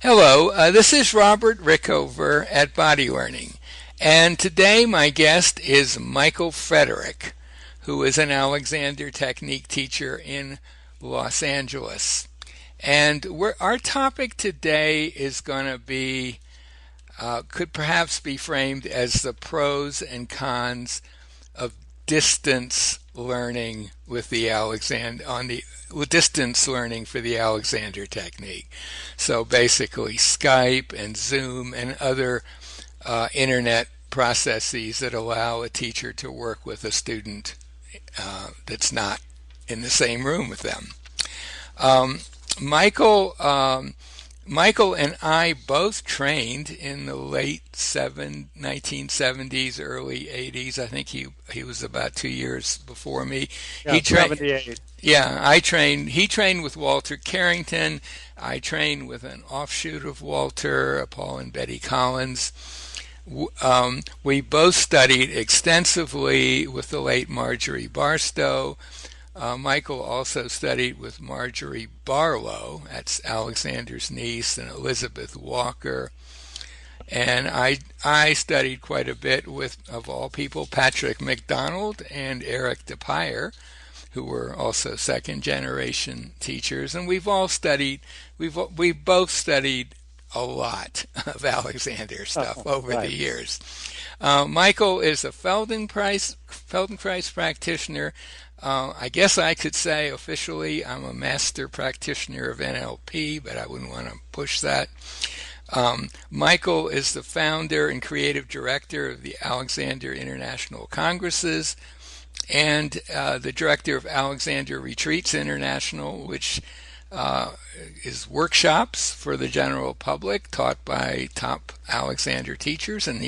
Hello, this is Robert Rickover at Body Learning, and today my guest is Michael Frederick, who is an Alexander Technique teacher in Los Angeles. And our topic today is going to be, could perhaps be framed as the pros and cons of distance learning with the distance learning for the Alexander Technique. So basically Skype and Zoom and other internet processes that allow a teacher to work with a student that's not in the same room with them. Um, Michael Michael and I both trained in the late 1970s, early 80s. I think he was about 2 years before me. Yeah, 78. Yeah, I trained. He trained with Walter Carrington. I trained with an offshoot of Walter, Paul and Betty Collins. We both studied extensively with the late Marjorie Barstow. Michael also studied with Marjorie Barlow, that's Alexander's niece, and Elizabeth Walker. And I studied quite a bit with, of all people, Patrick McDonald and Eric DePire, who were also second generation teachers. And we've both studied a lot of Alexander stuff over Right. the years. Michael is a Feldenkrais practitioner. I guess I could say officially I'm a master practitioner of NLP, but I wouldn't want to push that. Michael is the founder and creative director of the Alexander International Congresses and the director of Alexander Retreats International, which is workshops for the general public taught by top Alexander teachers. And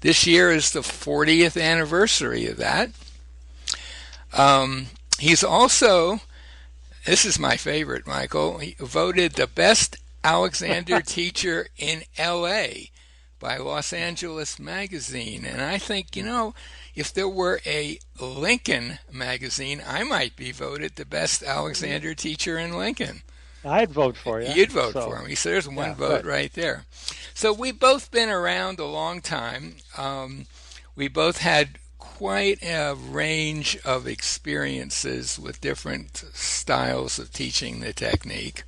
this year is the 40th anniversary of that. He's also, this is my favorite, Michael, he voted the best Alexander teacher in LA by Los Angeles Magazine. And I think, if there were a Lincoln magazine, I might be voted the best Alexander teacher in Lincoln. I'd vote for you. You'd vote So, for me. So there's one yeah, vote good. right there. So we've both been around a long time. We both had quite a range of experiences with different styles of teaching the technique.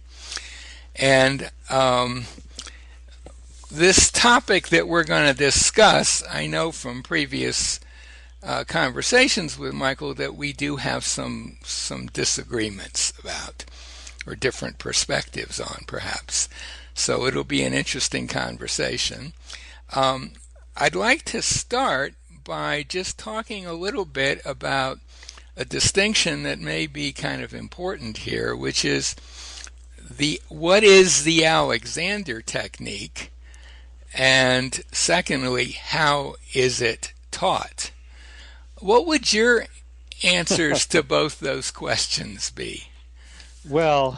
And this topic that we're going to discuss, I know from previous conversations with Michael that we do have some disagreements about, or different perspectives on, perhaps. So it'll be an interesting conversation. I'd like to start by just talking a little bit about a distinction that may be kind of important here, which is what is the Alexander technique, and secondly, how is it taught? What would your answers to both those questions be? Well,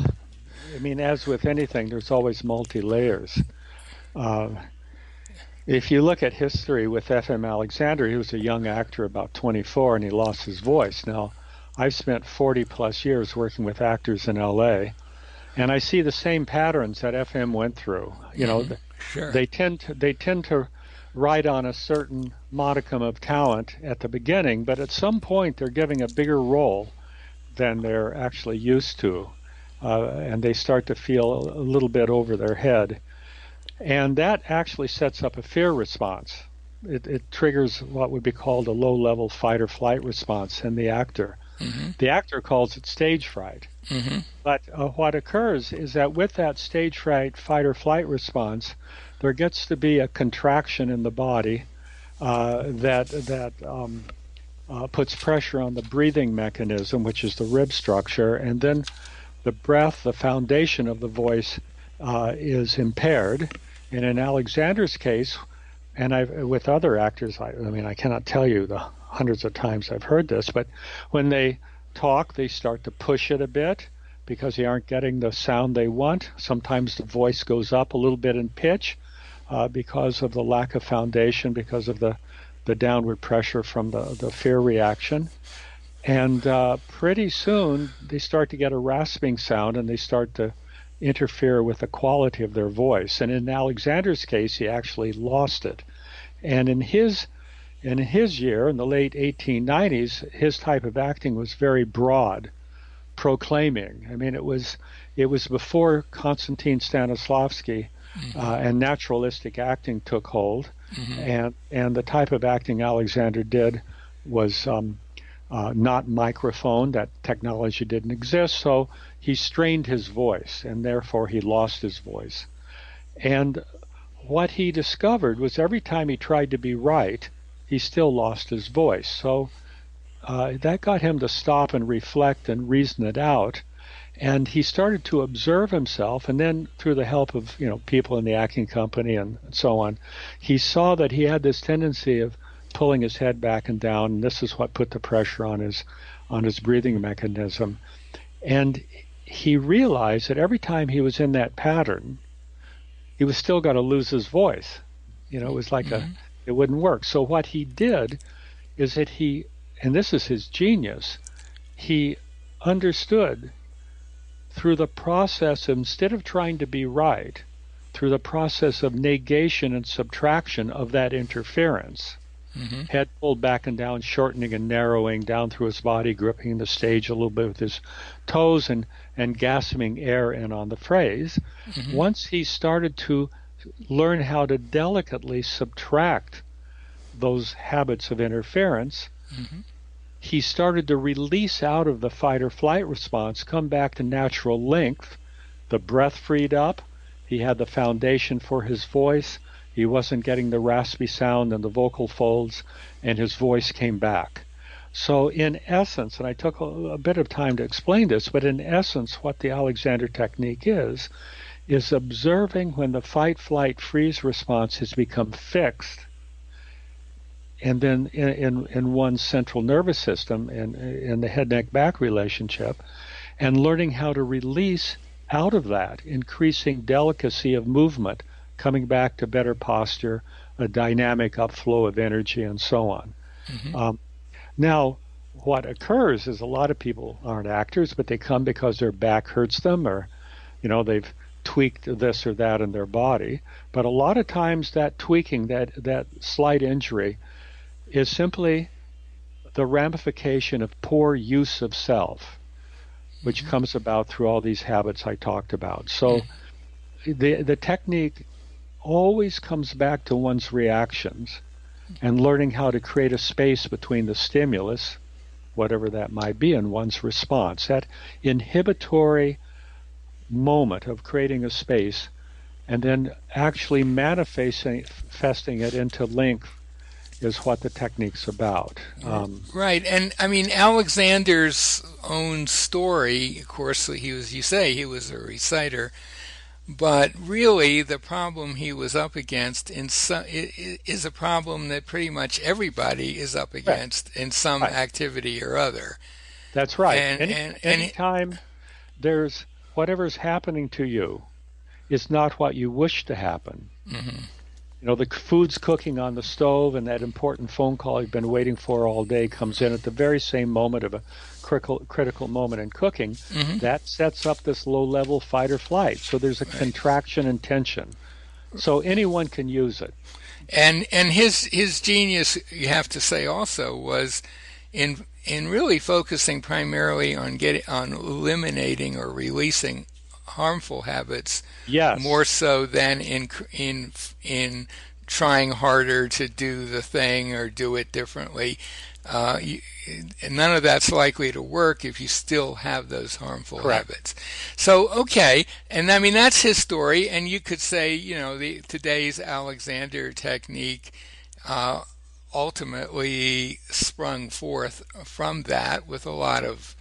I mean, as with anything, there's always multi-layers. Uh, if you look at history with F.M. Alexander, he was a young actor, about 24, and he lost his voice. Now, I've spent 40 plus years working with actors in L.A., and I see the same patterns that FM went through. Sure. They tend to ride on a certain modicum of talent at the beginning, but at some point they're giving a bigger role than they're actually used to, and they start to feel a little bit over their head, and that actually sets up a fear response. It triggers what would be called a low-level fight or flight response in the actor. Mm-hmm. The actor calls it stage fright. Mm-hmm. But what occurs is that with that stage fright, fight or flight response, there gets to be a contraction in the body that puts pressure on the breathing mechanism, which is the rib structure, and then the breath, the foundation of the voice, is impaired. And in Alexander's case, and with other actors, I mean, I cannot tell you the hundreds of times I've heard this, but when they talk, they start to push it a bit because they aren't getting the sound they want. Sometimes the voice goes up a little bit in pitch because of the lack of foundation, because of the downward pressure from the fear reaction. And pretty soon they start to get a rasping sound, and they start to interfere with the quality of their voice. And in Alexander's case, he actually lost it. And in his year, in the late 1890s, his type of acting was very broad, proclaiming. I mean, it was before Konstantin Stanislavski and naturalistic acting took hold, and the type of acting Alexander did was not microphone. That technology didn't exist, so he strained his voice, and therefore he lost his voice. And what he discovered was every time he tried to be right, he still lost his voice. So that got him to stop and reflect and reason it out. And he started to observe himself, and then through the help of people in the acting company and so on, he saw that he had this tendency of pulling his head back and down, and this is what put the pressure on his breathing mechanism. And he realized that every time he was in that pattern, he was still going to lose his voice. It was like it wouldn't work. So what he did is that and this is his genius, he understood through the process, instead of trying to be right, through the process of negation and subtraction of that interference, head pulled back and down, shortening and narrowing down through his body, gripping the stage a little bit with his toes and gasping air in on the phrase. Once he started to learn how to delicately subtract those habits of interference, he started to release out of the fight or flight response, come back to natural length. The breath freed up. He had the foundation for his voice. He wasn't getting the raspy sound and the vocal folds, and his voice came back. So in essence, and I took a bit of time to explain this, but in essence what the Alexander technique is observing when the fight, flight, freeze response has become fixed, and then in one's central nervous system and in the head-neck-back relationship, and learning how to release out of that, increasing delicacy of movement, coming back to better posture, a dynamic upflow of energy, and so on. Now, what occurs is a lot of people aren't actors, but they come because their back hurts them, or they've tweaked this or that in their body. But a lot of times that tweaking, that slight injury, is simply the ramification of poor use of self, which comes about through all these habits I talked about. So the technique always comes back to one's reactions and learning how to create a space between the stimulus, whatever that might be, and one's response. That inhibitory moment of creating a space and then actually manifesting it into length is what the technique's about. Right. And I mean, Alexander's own story, of course, he was a reciter, but really the problem he was up against is a problem that pretty much everybody is up against in some activity or other. That's right. Anytime there's whatever's happening to you is not what you wish to happen. The food's cooking on the stove, and that important phone call you've been waiting for all day comes in at the very same moment of a critical moment in cooking. That sets up this low-level fight or flight. So there's a contraction and tension. So anyone can use it. And his genius, you have to say also, was in really focusing primarily on eliminating or releasing harmful habits, more so than in trying harder to do the thing or do it differently. None of that's likely to work if you still have those harmful habits. So, okay, and I mean that's his story, and you could say, today's Alexander technique ultimately sprung forth from that with a lot of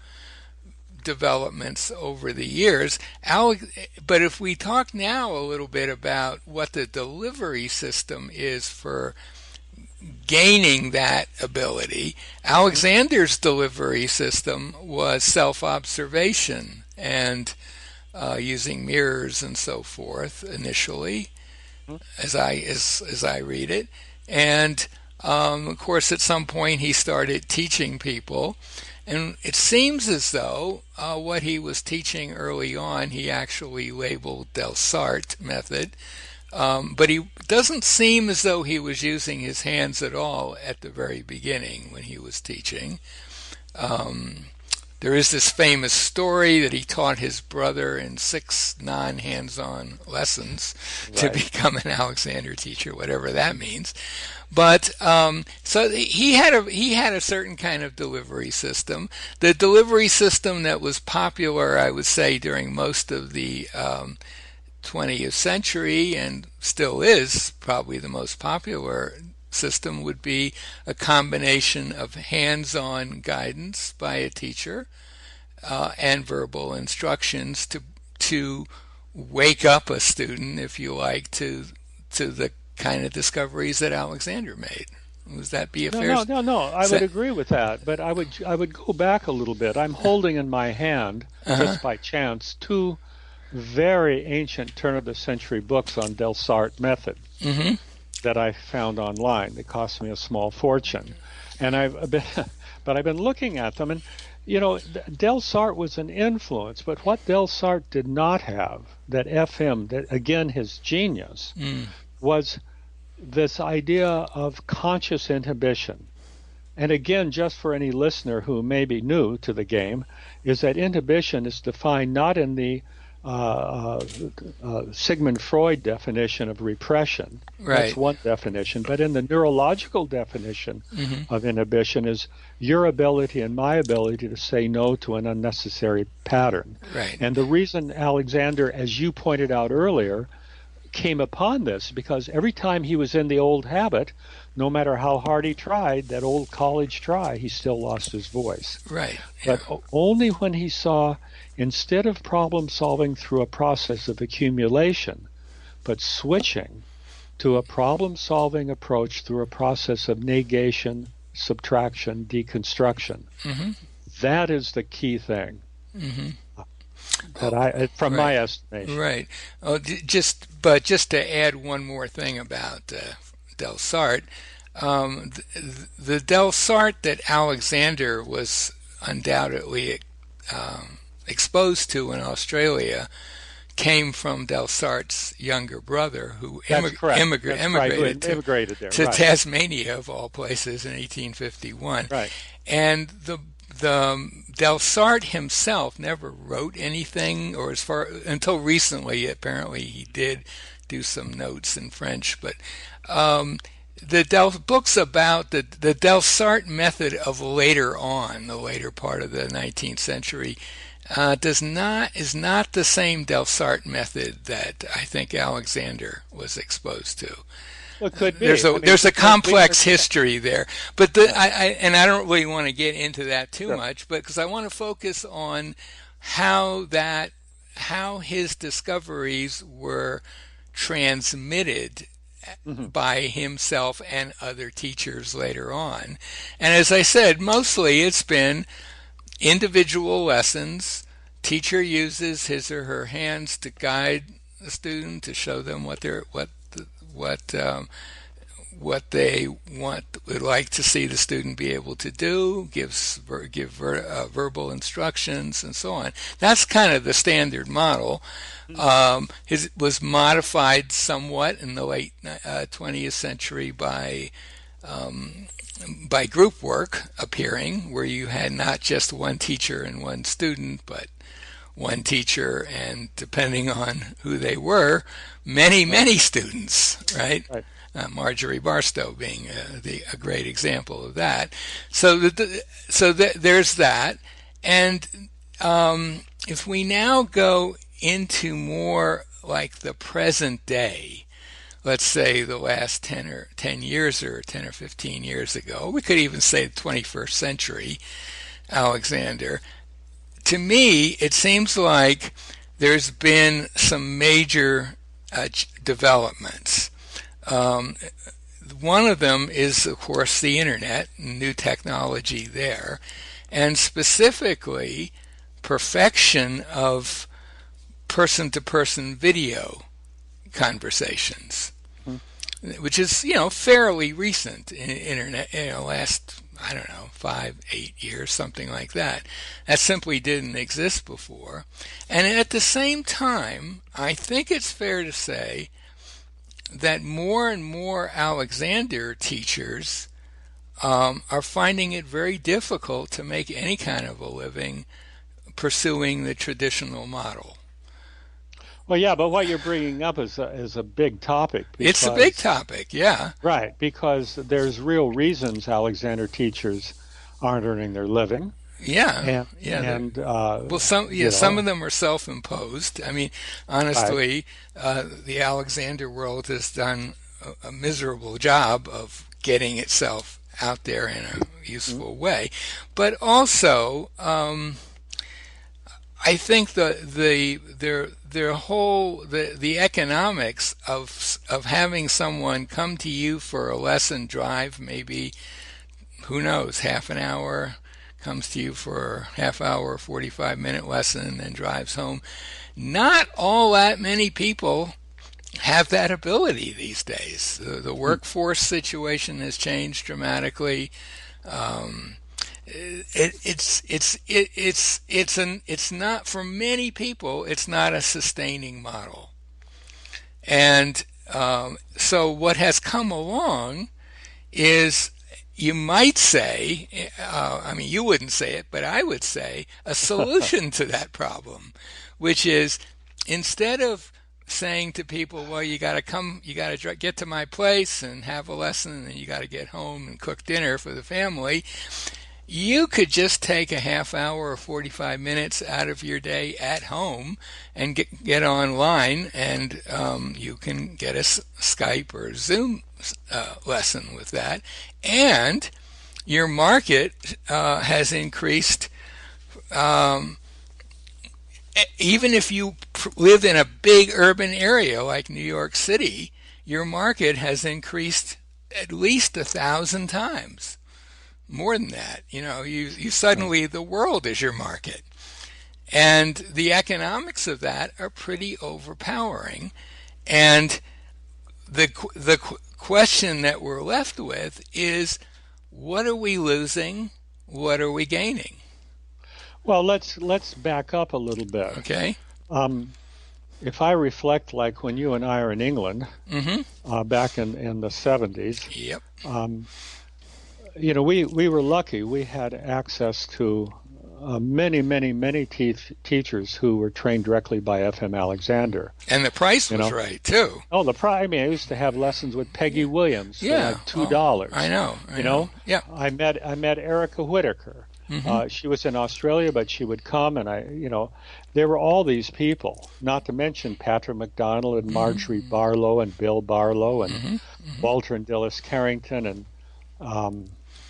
developments over the years. But if we talk now a little bit about what the delivery system is for gaining that ability, Alexander's delivery system was self-observation and using mirrors and so forth initially, as I read it, and of course at some point he started teaching people. And it seems as though what he was teaching early on, he actually labeled Delsarte method. But he doesn't seem as though he was using his hands at all at the very beginning when he was teaching. There is this famous story that he taught his brother in 6 non-hands-on lessons to become an Alexander teacher, whatever that means. But so he had a certain kind of delivery system. The delivery system that was popular, I would say, during most of the 20th century and still is probably the most popular system would be a combination of hands-on guidance by a teacher and verbal instructions to wake up a student, if you like, to the kind of discoveries that Alexander made. Would that be a fair? No. I would agree with that, but I would go back a little bit. I'm holding in my hand, just by chance, 2 very ancient turn-of-the-century books on Delsarte method. That I found online. They cost me a small fortune, and I've been looking at them, and Delsarte was an influence, but what Delsarte did not have, that again his genius, was this idea of conscious inhibition. And again, just for any listener who may be new to the game, is that inhibition is defined not in the Sigmund Freud definition of repression. Right. That's one definition. But in the neurological definition of inhibition is your ability and my ability to say no to an unnecessary pattern. Right. And the reason Alexander, as you pointed out earlier, came upon this because every time he was in the old habit, no matter how hard he tried, that old college try, he still lost his voice. Right. But only when he saw, instead of problem solving through a process of accumulation, but switching to a problem solving approach through a process of negation, subtraction, deconstruction. That is the key thing. That from my estimation. Right. But just to add one more thing about Delsarte, the Delsarte that Alexander was undoubtedly exposed to in Australia came from Delsarte's younger brother, who immigrated there, to Tasmania, of all places, in 1851. Right. And the Delsarte himself never wrote anything, or until recently, apparently he did do some notes in French. But the books about the Delsarte method of later on, the later part of the 19th century, is not the same Delsarte method that I think Alexander was exposed to. Well, it could be. There's a complex history there, but I don't really want to get into that too much, but because I want to focus on how his discoveries were transmitted by himself and other teachers later on. And as I said, mostly it's been individual lessons. Teacher uses his or her hands to guide the student, to show them what they would like to see the student be able to do, give verbal instructions, and so on. That's kind of the standard model. It was modified somewhat in the late 20th century by group work appearing, where you had not just one teacher and one student, but one teacher and, depending on who they were, many students, right? Marjorie Barstow being a great example of that. So there's that. And if we now go into more like the present day, let's say the last 10 years or 10 or 15 years ago, we could even say the 21st century, Alexander, to me, it seems like there's been some major developments. One of them is, of course, the internet, new technology there, and specifically perfection of person-to-person video conversations, which is, fairly recent in internet, last I don't know, 5, 8 years, something like that. That simply didn't exist before. And at the same time, I think it's fair to say that more and more Alexander teachers are finding it very difficult to make any kind of a living pursuing the traditional model. Well, yeah, but what you're bringing up is a big topic. It's a big topic, yeah. Right, because there's real reasons Alexander teachers aren't earning their living. Yeah, well, some of them are self-imposed. I mean, honestly, the Alexander world has done a miserable job of getting itself out there in a useful way, but also, I think the economics of having someone come to you for a lesson, drive maybe, who knows, half an hour, comes to you for a half hour, 45-minute lesson, and then drives home. Not all that many people have that ability these days. The workforce situation has changed dramatically. It's not, for many people, it's not a sustaining model. And so what has come along is, you might say, I mean, you wouldn't say it, but I would say, a solution to that problem, which is, instead of saying to people, well, you got to get to my place and have a lesson, and then you got to get home and cook dinner for the family, you could just take a half hour or 45 minutes out of your day at home and get online, and you can get a Skype or Zoom lesson with that. And your market has increased. Even if you live in a big urban area like New York City, your market has increased at least 1,000 times. More than that, you suddenly, the world is your market. And the economics of that are pretty overpowering. And the question that we're left with is, what are we losing? What are we gaining? Well, let's back up a little bit. Okay. If I reflect, like when you and I are in England, back in the 70s, yep. We were lucky. We had access to many teachers who were trained directly by F.M. Alexander. And the price was right, too. Oh, the price. I mean, I used to have lessons with Peggy Williams for like $2. I know. Yeah. I met Erica Whitaker. She was in Australia, but she would come, and there were all these people, not to mention Patrick MacDonald and Marjorie Barlow and Bill Barlow and Walter and Dilys Carrington, and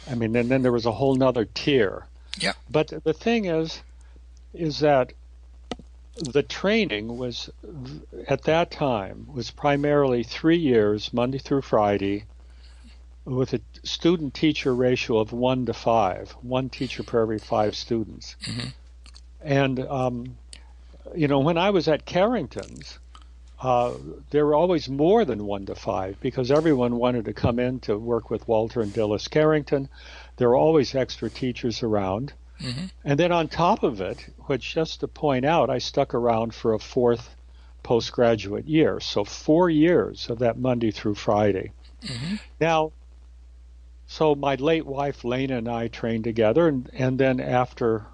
and then there was a whole nother tier. Yeah. But the thing is that the training was, at that time, was primarily 3 years, Monday through Friday, with a student-teacher ratio of 1 to 5, one teacher per every 5 students. And, when I was at Carrington's, there were always more than 1 to 5 because everyone wanted to come in to work with Walter and Dilys Carrington. There were always extra teachers around. And then on top of it, which just to point out, I stuck around for a 4th postgraduate year. So 4 years of that Monday through Friday. Now, so my late wife, Lena, and I trained together. And then after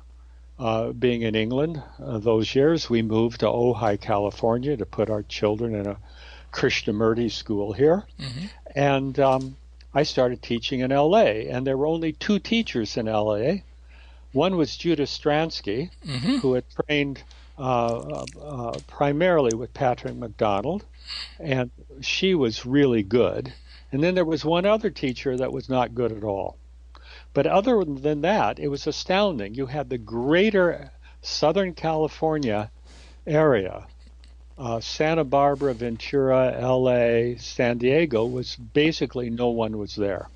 being in England those years, we moved to Ojai, California to put our children in a Krishnamurti school here. And I started teaching in L.A., and there were only 2 teachers in L.A. One was Judith Stransky, who had trained primarily with Patrick MacDonald, and she was really good. And then there was one other teacher that was not good at all. But other than that, it was astounding. You had the greater Southern California area, Santa Barbara, Ventura, L.A., San Diego, was basically no one was there.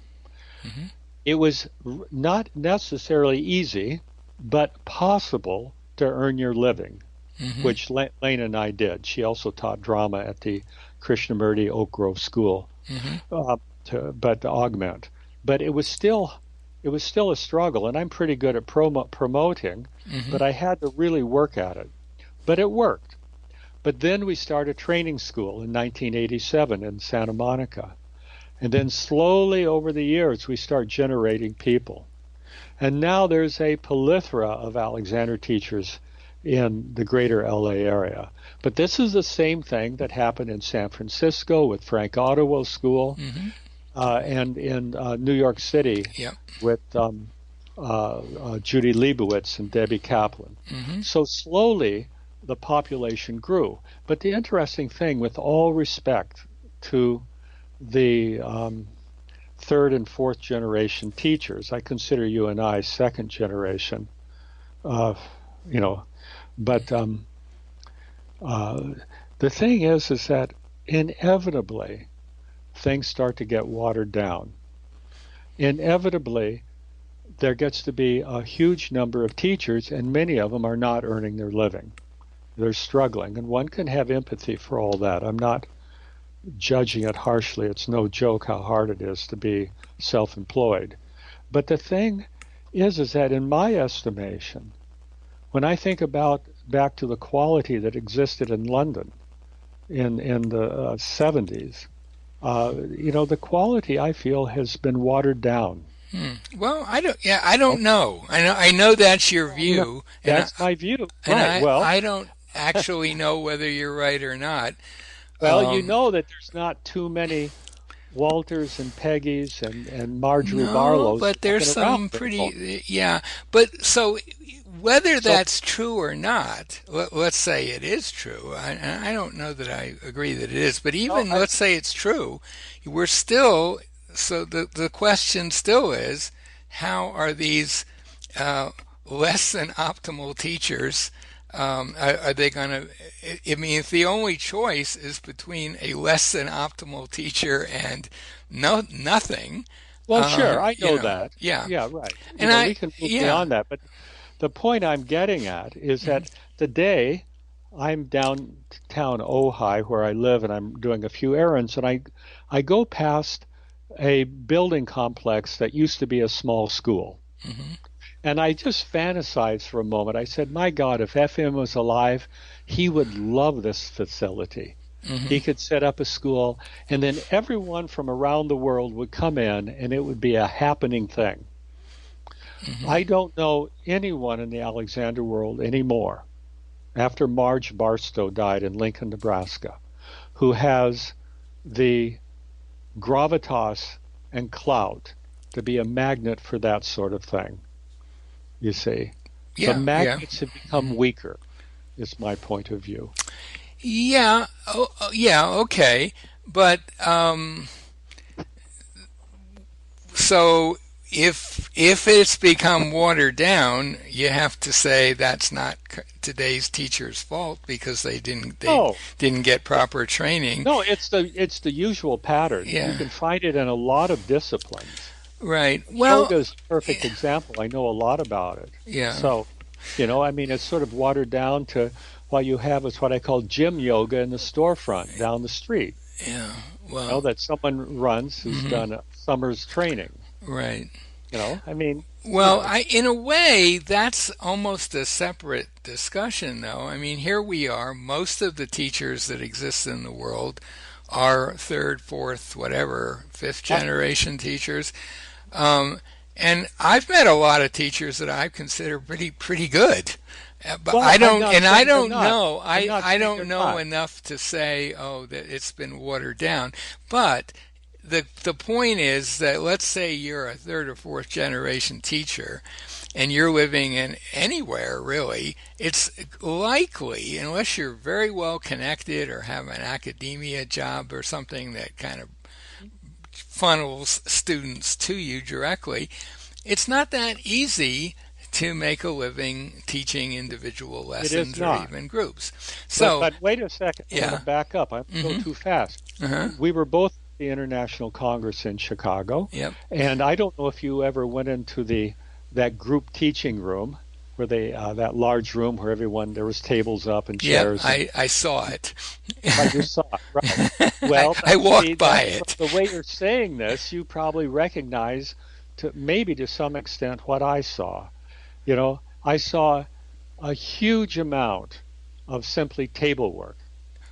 It was not necessarily easy, but possible to earn your living, which Lena and I did. She also taught drama at the Krishnamurti Oak Grove School, but to augment. But it was still it was still a struggle, and I'm pretty good at promoting, Mm-hmm. but I had to really work at it. But it worked. But then we started training school in 1987 in Santa Monica. And then slowly over the years, we start generating people. And now there's a plethora of Alexander teachers in the greater LA area. But this is the same thing that happened in San Francisco with Frank Ottawell's school, Mm-hmm. and in New York City Yep. with Judy Leibowitz and Debbie Kaplan. Mm-hmm. So slowly the population grew. But the interesting thing, with all respect to the third and fourth generation teachers, I consider you and I second generation, you know, but the thing is that inevitably things start to get watered down. Inevitably, there gets to be a huge number of teachers, and many of them are not earning their living. They're struggling, and one can have empathy for all that. I'm not judging it harshly. It's no joke how hard it is to be self-employed. But the thing is that in my estimation, when I think about back to the quality that existed in London in the 70s, the quality I feel has been watered down. Well, I don't. Yeah, I don't know. I know that's your No, view, that's my view. and Right. Well, I don't actually know whether you're right or not. well, you Um, know that there's not too many Walters and Peggy's and Marjorie no, Barlows but there's walking around some anymore. pretty. Yeah, but so whether So, that's true or not, let's say it is true. I don't know that I agree that it is, but no, even let's say it's true, we're still. So the question still is, how are these less than optimal teachers? Are they going to? I mean, if the only choice is between a less than optimal teacher and nothing, well, sure, I you know know, that. yeah, Yeah, right. and We can move yeah, beyond that. But the point I'm getting at is mhm, that today I'm downtown Ojai where I live, and I'm doing a few errands, and I go past a building complex that used to be a small school. mhm, And I just fantasized for a moment. I said, my God, if FM was alive, he would love this facility. He mhm, could set up a school, and then everyone from around the world would come in, and it would be a happening thing. mhm, I don't know anyone in the Alexander world anymore, after Marge Barstow died in Lincoln, Nebraska, who has the gravitas and clout to be a magnet for that sort of thing. You see, the yeah, yeah, magnets have become weaker, is my point of view. yeah, yeah, okay, but so if it's become watered down, you have to say that's not today's teacher's fault because they No, didn't get proper training. no, it's the usual pattern. You Yeah, can find it in a lot of disciplines. right. Well, Yoga is a perfect example. I know a lot about it. yeah, So, I mean, it's sort of watered down to what you have is what I call gym yoga in the storefront down the street. yeah. Well, That someone runs who's hmm, done a summer's training. right. I mean, Well, in a way, that's almost a separate discussion, though. I mean, here we are. Most of the teachers that exist in the world are third, fourth, whatever, fifth I, generation teachers. Um, and I've met a lot of teachers that I consider pretty good. But well, I'm not I saying they're don't not. know. I'm not I saying don't they're know not. enough to say, oh, that it's been watered down. But the point is that let's say you're a third or fourth generation teacher and you're living in anywhere really, it's likely, unless you're very well connected or have an academia job or something that kind of funnels students to you directly, it's not that easy to make a living teaching individual It is lessons or not. even groups. But So, but wait a second. I want to yeah. back up. I'm going Mhm. too fast. Uh-huh. We were both at the International Congress in Chicago, Yep. and I don't know if you ever went into the that group teaching room where they that large room where everyone there was tables up and Yep, chairs and I saw it. right you saw it right. Well, I see walked by that from it. the way you're saying this, you probably recognize maybe to some extent what I saw. You know, I saw a huge amount of simply table work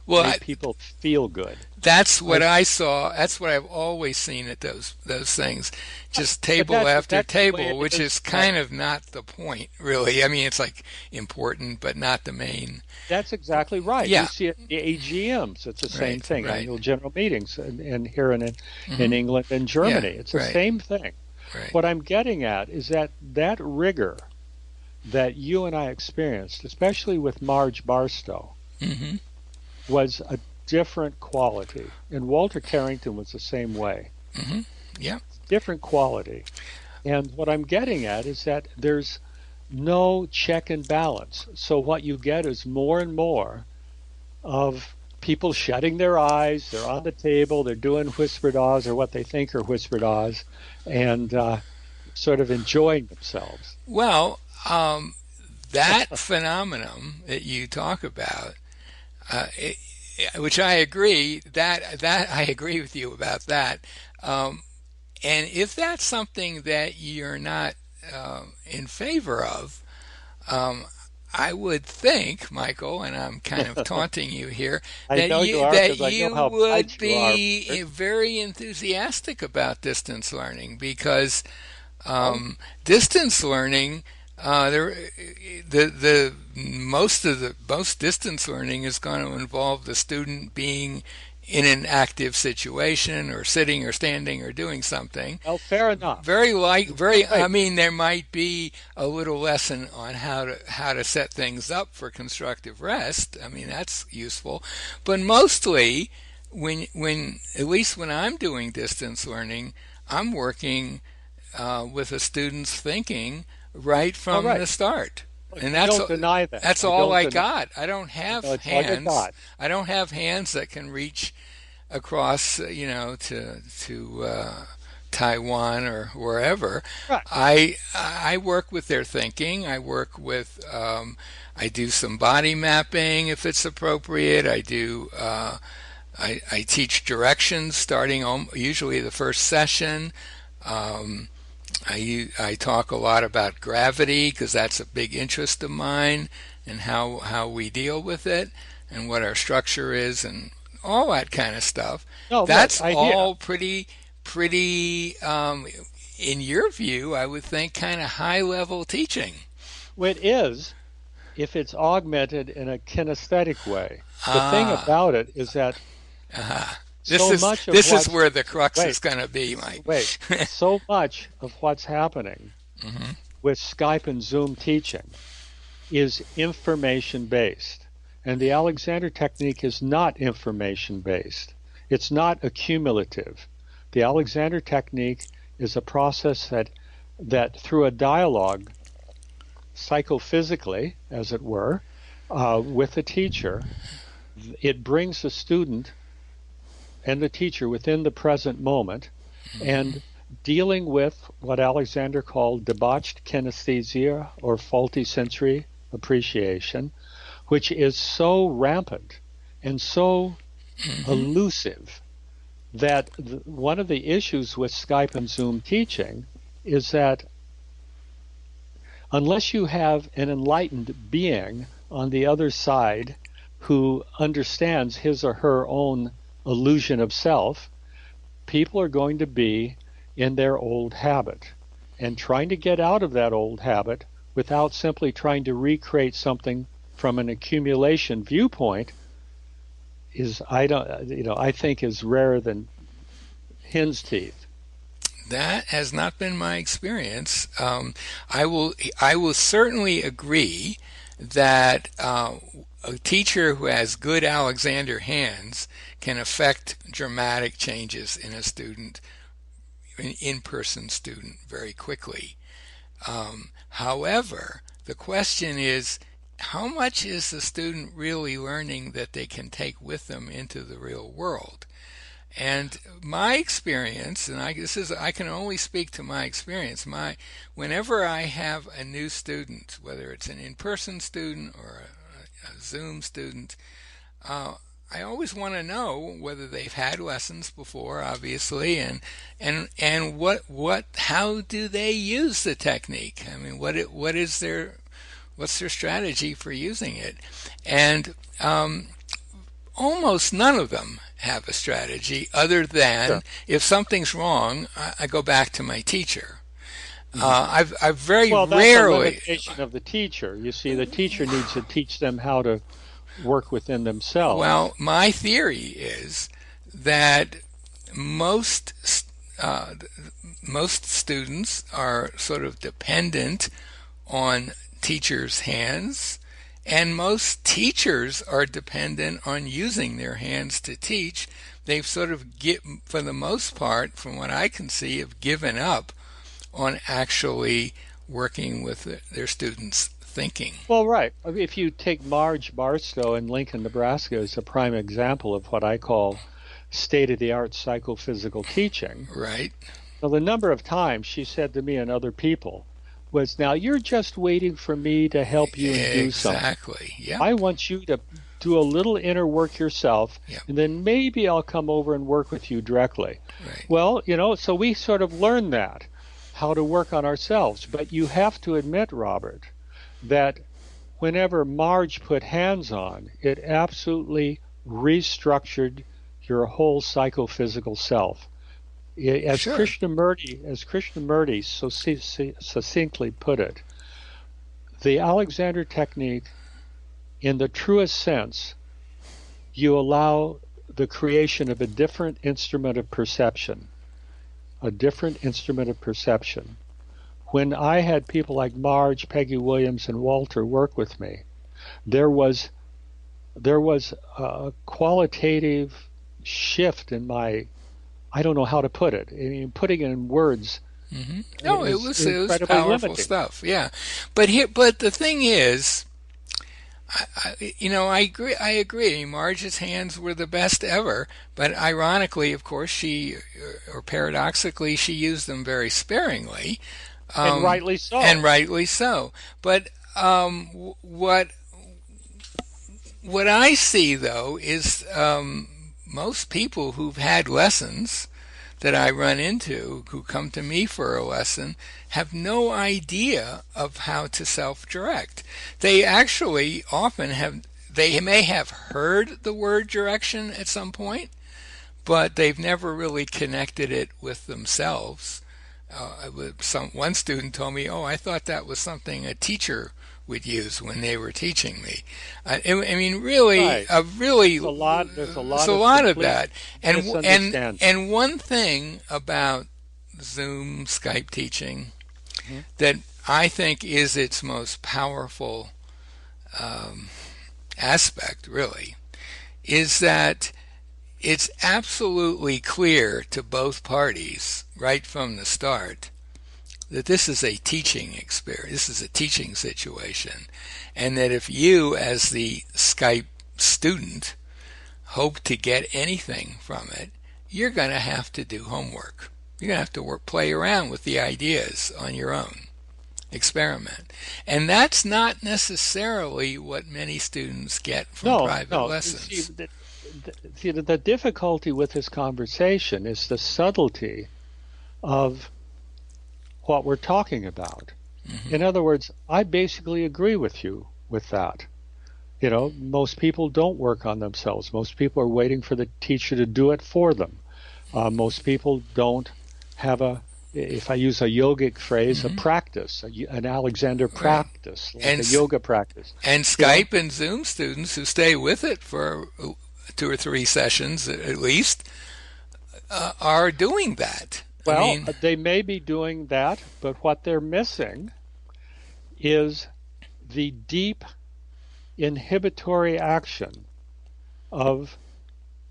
Well, made people feel good. that's what I, I saw. That's what I've always seen at those things, just but table after that's the way table, it which is. is kind of not the point, really. I mean, it's like important, but not the main. That's exactly right. You Yeah, see it in the AGMs. It's the same right, thing. right. Annual general meetings, and here in Hmm. England and Yeah, Germany, it's the right, same thing. right. What I'm getting at is that rigor that you and I experienced, especially with Marge Barstow, Hmm. was a different quality. And Walter Carrington was the same way. Hmm. Yeah. Different quality. And what I'm getting at is that there's no check and balance. So what you get is more and more of people shutting their eyes. They're on the table. They're doing whispered ahs or what they think are whispered ahs, and sort of enjoying themselves. Well, that phenomenon that you talk about, uh, it, which I agree that I agree with you about that. Um, and if that's something that you're not in favor of, um, I would think, Michael, and I'm kind of taunting you here, I know you are that because I know you how would bright you are. be very enthusiastic about distance learning because Well, distance learning, the most distance learning is going to involve the student being in an active situation or sitting or standing or doing something. well, fair enough. Very. I Right. mean, there might be a little lesson on how to set things up for constructive rest. I mean, that's useful, but mostly when at least when I'm doing distance learning, I'm working with a student's thinking right All from right. the start. And I don't deny that. that's I all don't I deny. got. I don't have It's all you hands. got. I don't have hands that can reach across, to Taiwan or wherever. Right. I work with their thinking. I do some body mapping if it's appropriate. I teach directions starting usually the first session. Um, I talk a lot about gravity because that's a big interest of mine and how we deal with it and what our structure is and all that kind of stuff. No, look, That's I hear. all pretty, in your view, I would think, kind of high level teaching. It is if it's augmented in a kinesthetic way. The thing Ah, about it is that uh-huh. so much of This is what's where the crux wait, is going to be, Mike. wait, so much of what's happening Hmm. with Skype and Zoom teaching is information based. And the Alexander technique is not information based. It's not accumulative. The Alexander technique is a process that through a dialogue, psychophysically, as it were, with the teacher, it brings the student and the teacher within the present moment and dealing with what Alexander called debauched kinesthesia or faulty sensory appreciation, which is so rampant and so Hmm. elusive that one of the issues with Skype and Zoom teaching is that unless you have an enlightened being on the other side who understands his or her own illusion of self, people are going to be in their old habit. And trying to get out of that old habit without simply trying to recreate something from an accumulation viewpoint is I think is rarer than hen's teeth. That has not been my experience. I will certainly agree that a teacher who has good Alexander hands can affect dramatic changes in a student, an in-person student, very quickly. However, the question is, how much is the student really learning that they can take with them into the real world? And my experience, and I can only speak to my experience. Whenever I have a new student, whether it's an in-person student or a Zoom student, uh, I always want to know whether they've had lessons before, obviously, and what how do they use the technique? I mean, what's their strategy for using it? And almost none of them have a strategy other than if something's wrong, I go back to my teacher. I've very Well, that's a rarely. limitation of the teacher. You see, the teacher needs to teach them how to work within themselves. Well, my theory is that most most students are sort of dependent on teachers' hands, and most teachers are dependent on using their hands to teach. They've sort of for the most part, from what I can see, have given up on actually working with their students' thinking. Well, right. I mean, if you take Marge Barstow in Lincoln, Nebraska, as a prime example of what I call state-of-the-art psychophysical teaching. Right. Well, the number of times she said to me and other people was, now you're just waiting for me to help you and do something. Exactly. Yeah. I want you to do a little inner work yourself, and then maybe I'll come over and work with you directly. Right. Well, so we sort of learned that, how to work on ourselves. But you have to admit, Robert, that whenever Marge put hands on, it absolutely restructured your whole psychophysical self. As Sure. Krishnamurti so succinctly put it, the Alexander technique, in the truest sense, you allow the creation of a different instrument of perception. When I had people like Marge, Peggy Williams, and Walter work with me, there was a qualitative shift in my, I don't know how to put it. I mean, putting it in words. Mm-hmm. No, it was powerful limiting stuff. Yeah, but the thing is, I agree. I agree. Marge's hands were the best ever, but ironically, of course, or paradoxically, she used them very sparingly, and rightly so. And rightly so. But what I see though is most people who've had lessons that I run into, who come to me for a lesson, have no idea of how to self-direct. They actually they may have heard the word direction at some point, but they've never really connected it with themselves. One student told me, "Oh, I thought that was something a teacher would use when they were teaching me." I mean, really, right. There's a lot of that. And one thing about Zoom, Skype teaching that I think is its most powerful aspect, really, is that it's absolutely clear to both parties right from the start that this is a teaching experience, this is a teaching situation, and that if you, as the Skype student, hope to get anything from it, you're going to have to do homework. You're going to have to play around with the ideas on your own, experiment. And that's not necessarily what many students get from private lessons. The difficulty with this conversation is the subtlety of what we're talking about. Mm-hmm. In other words, I basically agree with you with that. Most people don't work on themselves. Most people are waiting for the teacher to do it for them. Most people don't have if I use a yogic phrase, a practice, an Alexander practice, like a yoga practice. And Skype and Zoom students who stay with it for 2 or 3 sessions at least are doing that. Well, they may be doing that, but what they're missing is the deep inhibitory action of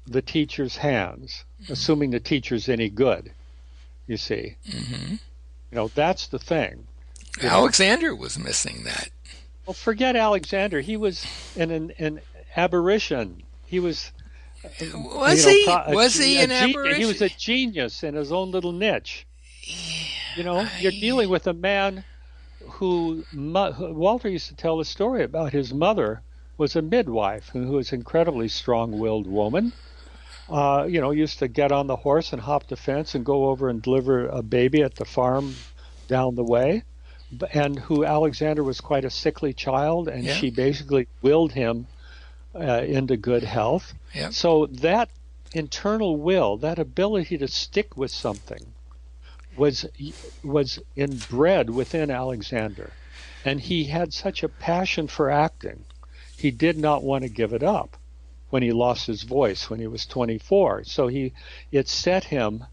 the teacher's hands, assuming the teacher's any good, you see. Mm-hmm. That's the thing. Alexander was missing that. Well, forget Alexander. He was an aberration. He was... Was he an aberration? He was a genius in his own little niche. Yeah, you're dealing with a man who Walter used to tell a story about his mother, was a midwife who was an incredibly strong-willed woman. Used to get on the horse and hop the fence and go over and deliver a baby at the farm down the way, and who Alexander was quite a sickly child, and Yeah. she basically willed him into good health. Yeah. So that internal will, that ability to stick with something, was inbred within Alexander, and he had such a passion for acting. He did not want to give it up when he lost his voice when he was 24. So it set him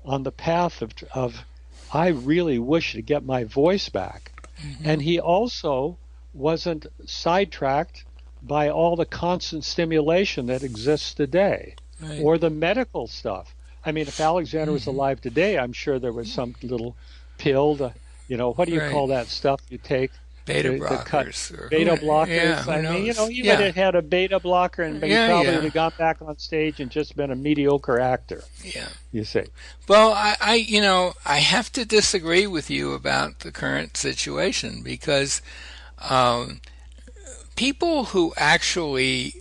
on the path of I really wish to get my voice back. Mm-hmm. And he also wasn't sidetracked by all the constant stimulation that exists today, Right. or the medical stuff. I mean, if Alexander was Mm-hmm. alive today, I'm sure there was some little pill to, what do you Right. call that stuff you take? Beta to cut blockers. Or beta who- blockers. Yeah, who I mean, knows? he Yeah. would have had a beta blocker, and he Yeah, probably yeah. would have gone back on stage and just been a mediocre actor. Yeah. You see? Well, I have to disagree with you about the current situation because people who actually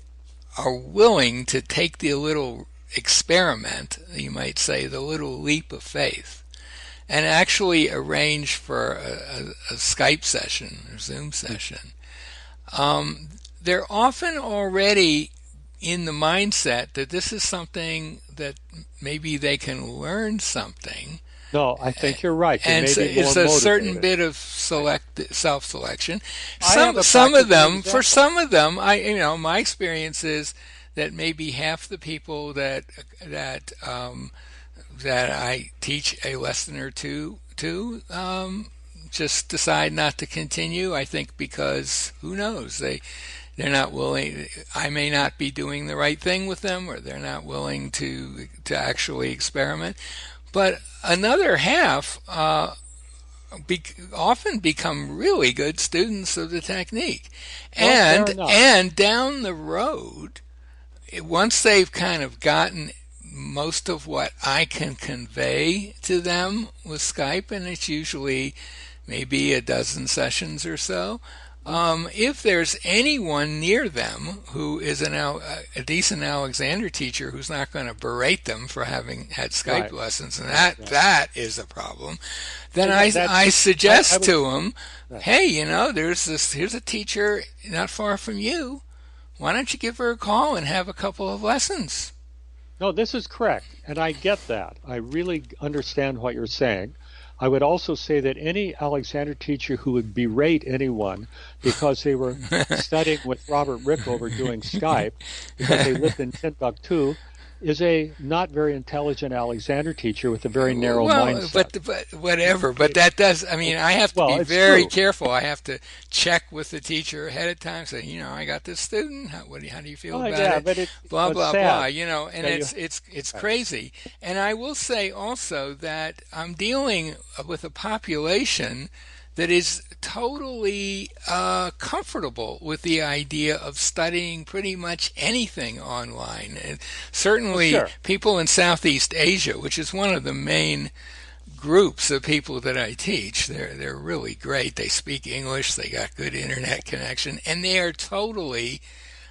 are willing to take the little experiment, you might say, the little leap of faith, and actually arrange for a Skype session or Zoom session, they're often already in the mindset that this is something that maybe they can learn something. No, I think you're right. They And may so be more it's a certain motivated. bit of self-selection. I have a Some of practical them, for example. some of them, my experience is that maybe half the people that I teach a lesson or two to just decide not to continue. I think because who knows, they're not willing. I may not be doing the right thing with them, or they're not willing to actually experiment. But another half often become really good students of the technique, Well, fair enough. and down the road, once they've kind of gotten most of what I can convey to them with Skype, and it's usually maybe a dozen sessions or so. If there's anyone near them who is a decent Alexander teacher who's not going to berate them for having had Skype Right. lessons, and Right. that is a problem, then And that's- I suggest I would- to them, Right. hey, here's a teacher not far from you. Why don't you give her a call and have a couple of lessons? No, this is correct, and I get that. I really understand what you're saying. I would also say that any Alexander teacher who would berate anyone because they were studying with Robert Rickover doing Skype because they lived in Timbuktu is a not very intelligent Alexander teacher with a very narrow mindset. But whatever. But that does. I mean, I have to Well, be it's very true. careful. I have to check with the teacher ahead of time. Say, I got this student. How do you feel Oh, about yeah, it? but Blah it's blah sad. blah. And Yeah, it's crazy. And I will say also that I'm dealing with a population that is totally comfortable with the idea of studying pretty much anything online. And certainly, Well, sure. people in Southeast Asia, which is one of the main groups of people that I teach, they're really great. They speak English, they got good internet connection, and they are totally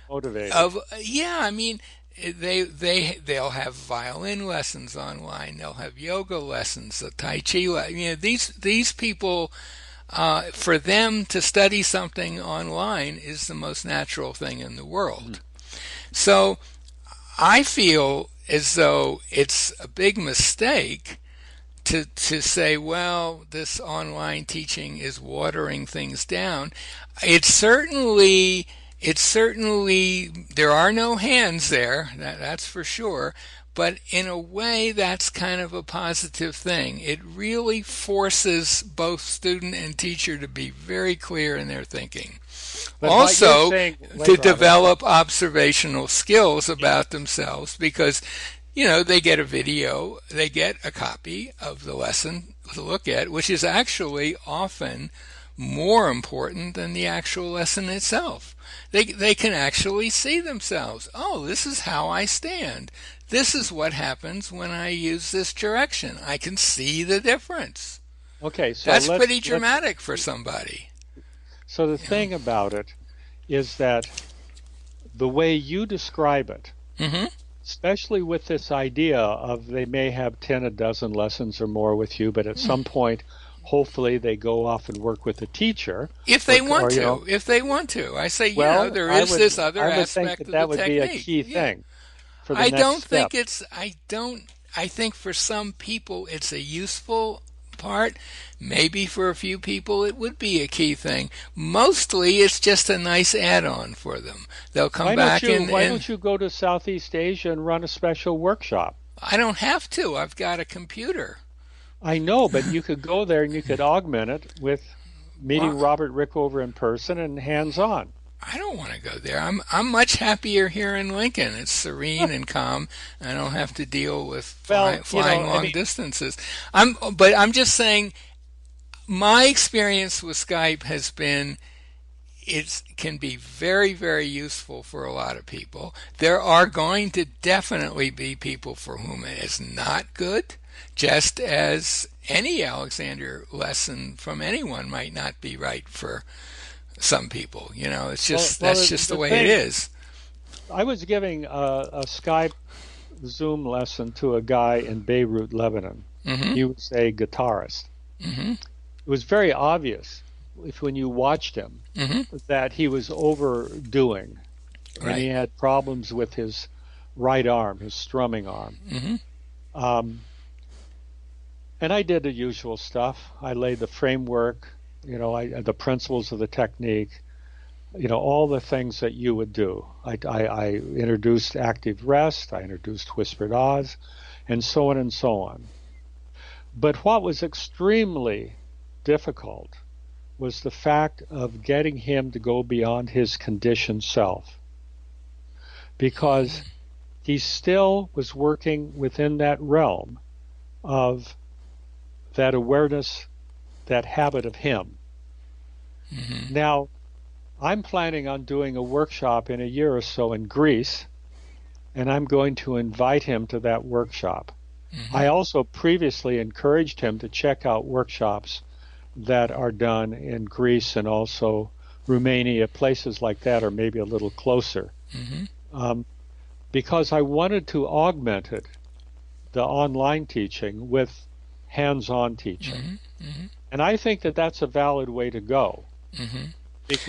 motivated. I mean, they'll have violin lessons online, they'll have yoga lessons, the Tai Chi. These people. For them to study something online is the most natural thing in the world. So I feel as though it's a big mistake to say, well, this online teaching is watering things down. It's certainly there are no hands there, that's for sure. But in a way, that's kind of a positive thing. It really forces both student and teacher to be very clear in their thinking. But what Also, you're saying- to wait, Robert. develop observational skills about themselves, because they get a video, they get a copy of the lesson to look at, which is actually often more important than the actual lesson itself. They can actually see themselves. Oh, this is how I stand. This is what happens when I use this direction. I can see the difference. Okay, so That's let's- pretty let's- dramatic for somebody. So the thing about it is that the way you describe it, Hmm. especially with this idea of they may have 10 a dozen lessons or more with you, but at some point, hopefully they go off and work with a teacher If they or, want or to, if they want to, I say, well, there is this other I would think aspect that of the that would be a technique. key Yeah. thing for the I next don't step. think I think for some people it's a useful part. Maybe for a few people it would be a key thing. Mostly it's just a nice add-on for them. They'll come back Why and don't you go to Southeast Asia and run a special workshop? I don't have to. I've got a computer. I know, but you could go there and you could augment it with meeting Well, Robert Rickover in person and hands-on. I don't want to go there. I'm much happier here in Lincoln. It's serene and calm. I don't have to deal with Well, flying I long mean, distances. But I'm just saying my experience with Skype has been it can be very, very useful for a lot of people. There are going to definitely be people for whom it is not good, just as any Alexander lesson from anyone might not be right for some people. It's well, just well, that's just the the way it thing, is. I was giving a Skype Zoom lesson to a guy in Beirut, Lebanon. Hmm. He was a guitarist. Hmm. It was very obvious if when you watched him Hmm. that he was overdoing and he Right. had problems with his right arm, his strumming arm. Hmm. Um, and I did the usual stuff. I laid the framework, the principles of the technique, all the things that you would do. I introduced active rest, I introduced whispered Oz, and so on and so on. But what was extremely difficult was the fact of getting him to go beyond his conditioned self, because he still was working within that realm of that awareness, that habit of him. Hmm. Now, I'm planning on doing a workshop in a year or so in Greece, and I'm going to invite him to that workshop. Hmm. I also previously encouraged him to check out workshops that are done in Greece and also Romania, places like that, or maybe a little closer, Hmm. um, because I wanted to augment it, the online teaching, with hands-on teaching. Hmm. And I think that that's a valid way to go, Hmm.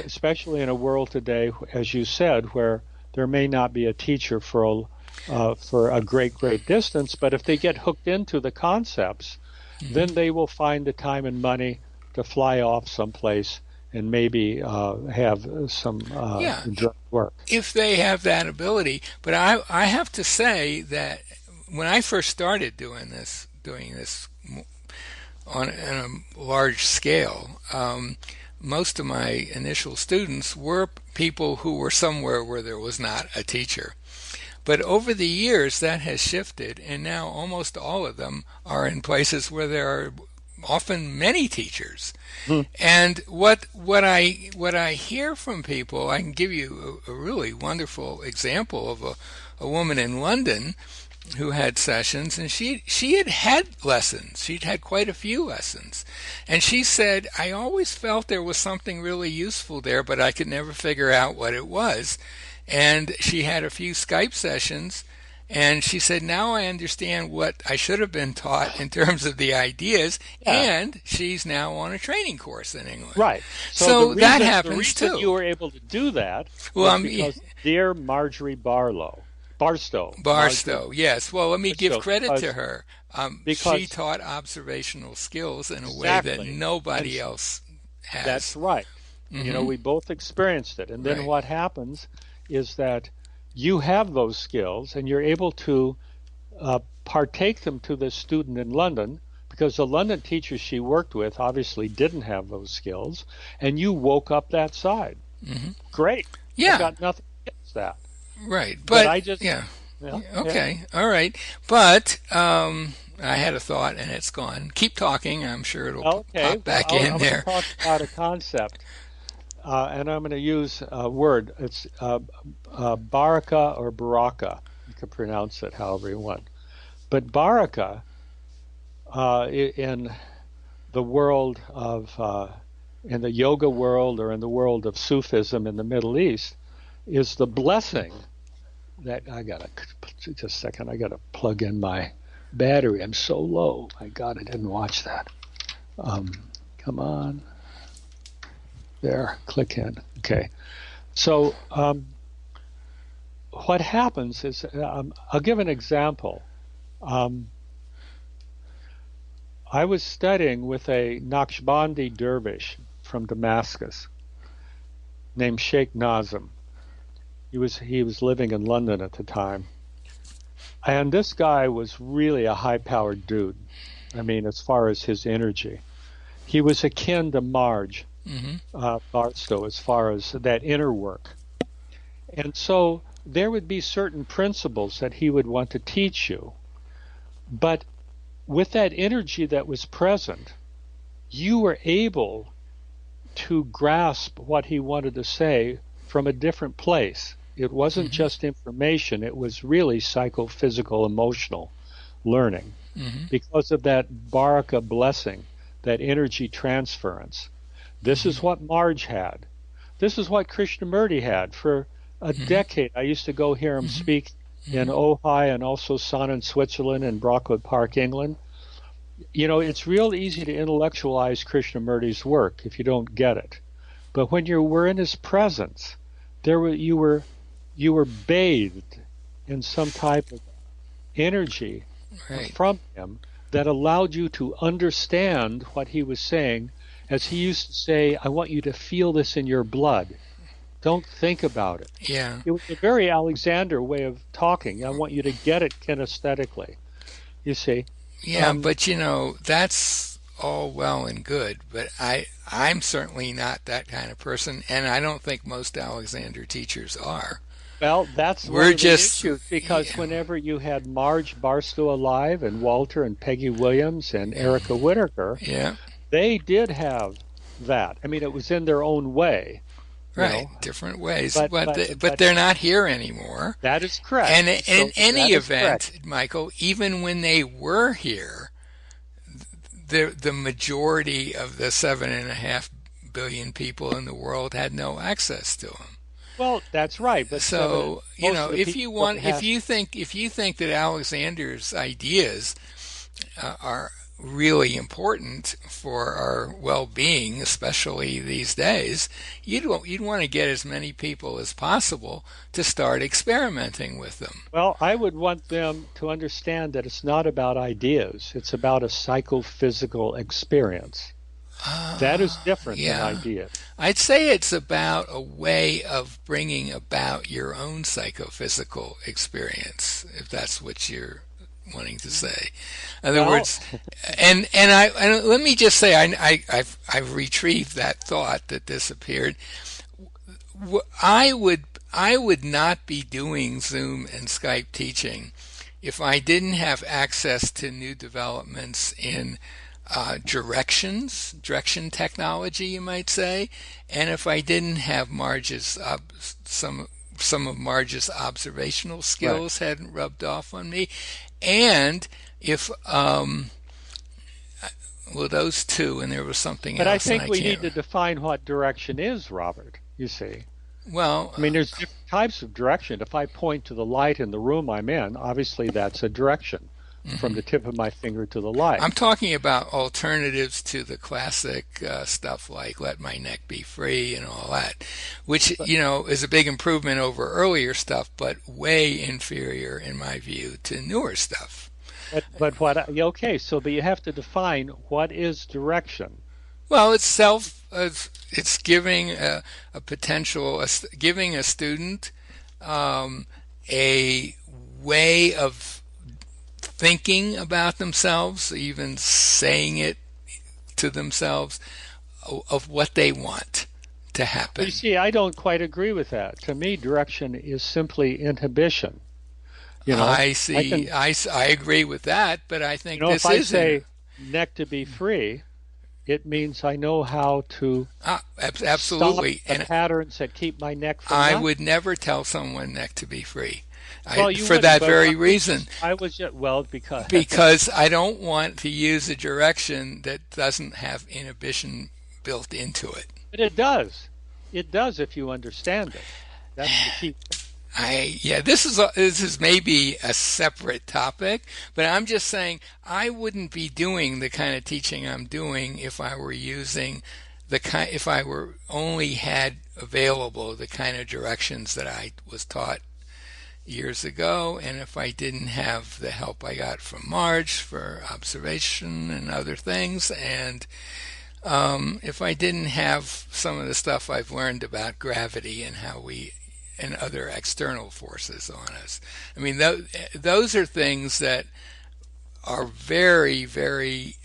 especially in a world today, as you said, where there may not be a teacher for a great distance, but if they get hooked into the concepts, then they will find the time and money to fly off someplace and maybe have some Yeah, direct work. if they have that ability. But I have to say that when I first started doing this on a large scale, most of my initial students were people who were somewhere where there was not a teacher. But over the years, that has shifted, and now almost all of them are in places where there are often many teachers. Hmm. And what I hear from people, I can give you a really wonderful example of a woman in London who had sessions, and she had lessons. She'd had quite a few lessons, and she said, I always felt there was something really useful there, but I could never figure out what it was. And she had a few Skype sessions, and she said, now I understand what I should have been taught in terms of the ideas, Yeah, and she's now on a training course in England. right. So So that the happens reason you too. were able to do that Well, was because dear Marjorie Barstow, yes. Well, let me give Barstow, credit to her. She because taught observational skills in a way that exactly, and nobody else that's has. right. Hmm. We both experienced it. And then Right. what happens is that you have those skills and you're able to partake them to the student in London, because the London teachers she worked with obviously didn't have those skills, and you woke up that side. Hmm. Great. I've Yeah, got nothing against that. right. But But I just, yeah, yeah, yeah. okay, all right. But I had a thought and it's gone. Keep talking. I'm sure it'll Okay, pop well, back in I'm going to there. talk about a concept, and I'm going to use a word. It's baraka or baraka. You can pronounce it however you want. But baraka in the world in the yoga world or in the world of Sufism in the Middle East is the blessing that just a second, I gotta plug in my battery. I'm so low. My God, I didn't watch that. Come on. There, click in. Okay. So what happens is, I'll give an example. I was studying with a Naqshbandi dervish from Damascus named Sheikh Nazim. He was living in London at the time. And this guy was really a high-powered dude. I mean, as far as his energy. He was akin to Marge Barstow as far as that inner work. And so there would be certain principles that he would want to teach you. But with that energy that was present, you were able to grasp what he wanted to say from a different place. It wasn't just information, it was really psychophysical, emotional learning. Because of that baraka blessing, that energy transference. This is what Marge had. This is what Krishnamurti had. For a decade, I used to go hear him speak in Ojai and also Sonn, Switzerland, and Brockwood Park, England. You know, it's real easy to intellectualize Krishnamurti's work if you don't get it. But when you were in his presence, you were bathed in some type of energy from him that allowed you to understand what he was saying. As he used to say, I want you to feel this in your blood. Don't think about it. Yeah. It was a very Alexander way of talking. I want you to get it kinesthetically. You see? Yeah, but you know, that's all well and good, but I'm certainly not that kind of person, and I don't think most Alexander teachers are. Well, that's one of the issues, because whenever you had Marge Barstow alive and Walter and Peggy Williams and Erica Whittaker, they did have that. I mean, it was in their own way. Right, different ways, but they're not here anymore. That is correct. And in any event, Michael, even when they were here, the majority of the 7.5 billion people in the world had no access to them. Well, that's right. But so you know, if you think that Alexander's ideas are really important for our well-being, especially these days, you'd want to get as many people as possible to start experimenting with them. Well, I would want them to understand that it's not about ideas. It's about a psychophysical experience. That is different than ideas. I'd say it's about a way of bringing about your own psychophysical experience, if that's what you're wanting to say. In other words, and let me just say, I've retrieved that thought that disappeared. I would not be doing Zoom and Skype teaching if I didn't have access to new developments in direction technology, you might say, and if I didn't have Marge's some of Marge's observational skills hadn't rubbed off on me. And if, those two, and there was something else. But I think we need to define what direction is, Robert, you see. Well, I mean, there's different types of direction. If I point to the light in the room I'm in, obviously that's a direction from the tip of my finger to the light. I'm talking about alternatives to the classic stuff like Let My Neck Be Free and all that, which, you know, is a big improvement over earlier stuff, but way inferior, in my view, to newer stuff. But you have to define what is direction. Well, it's it's giving a potential, giving a student a way of thinking about themselves, even saying it to themselves, of what they want to happen. You see, I don't quite agree with that. To me, direction is simply inhibition. You know, I see. I agree with that, but I think this is. If I say neck to be free, it means I know how to absolutely stop the patterns that keep my neck from. I would never tell someone neck to be free. For that very reason. Because I don't want to use a direction that doesn't have inhibition built into it. But it does. It does if you understand it. That's the key. This is maybe a separate topic, but I'm just saying I wouldn't be doing the kind of teaching I'm doing if I were using if I were only had available the kind of directions that I was taught years ago, and if I didn't have the help I got from Marge for observation and other things, and if I didn't have some of the stuff I've learned about gravity and how we and other external forces on us. I mean, those are things that are very, very